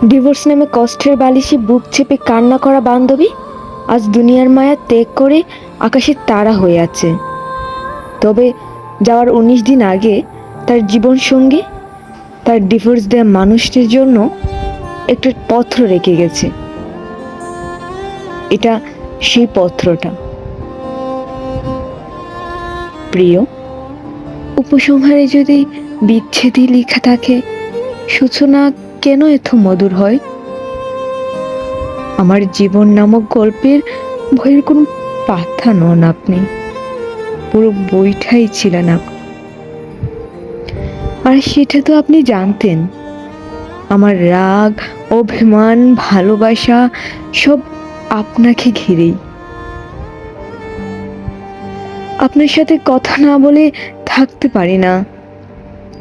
Divorce নামে কষ্টের বালিশে বুক চেপে কান্না করা বান্ধবী আজ দুনিয়ার মায়া ত্যাগ করে আকাশের তারা হয়ে আছে। তবে যাওয়ার 19 দিন আগে তার জীবন সঙ্গী তার ডিভোর্স দেওয়া মানুষটির জন্য একটা পত্র রেখে গেছে। এটা সেই পত্রটা। প্রিয়, উপসংহারে যদি বিচ্ছেদই লেখা থাকে, সূচনা কেন এত মধুর হয়? আমার জীবন নামক গল্পের বইয়ের কোনো পাতা নন আপনি, পুরো বইটাই ছিলেন আপনি। আর সেটা তো আপনি জানতেন, আমার রাগ, অভিমান, ভালোবাসা সব আপনাকে ঘিরেই। আপনার সাথে কথা না বলে থাকতে পারি না,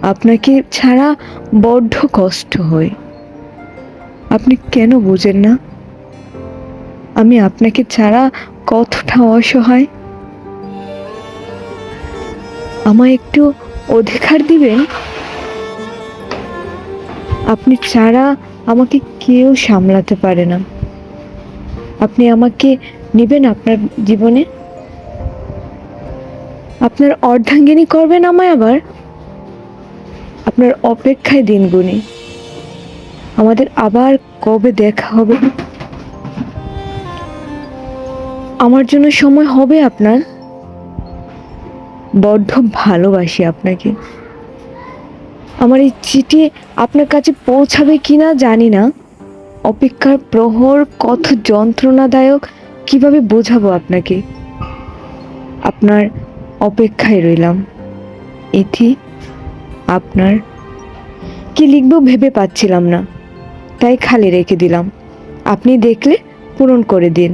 আপনাকে ছাড়া বড্ড কষ্ট হয়। আপনি কেন বোঝেন না আমি আপনাকে ছাড়া কতটা অসহায়? আমায় একটু অধিকার দিবেন? আপনি ছাড়া আমাকে কেউ সামলাতে পারে না। আপনি আমাকে নেবেন আপনার জীবনে? আপনার অর্ধাঙ্গিনী করবেন আমায় আবার? আপনার অপেক্ষায় দিন গুনি। আমাদের আবার কবে দেখা হবে? আমার জন্য সময় হবে আপনার? বড্ড ভালোবাসি আপনাকে। আমার এই চিঠি আপনার কাছে পৌঁছাবে কিনা জানি না। অপেক্ষার প্রহর কত যন্ত্রণাদায়ক, কিভাবে বোঝাবো আপনাকে। আপনার অপেক্ষায় রইলাম। ইথি, আপনার। কি লিখবো ভেবে পাচ্ছিলাম না, তাই খালি রেখে দিলাম। আপনি দেখলে পূরণ করে দিন।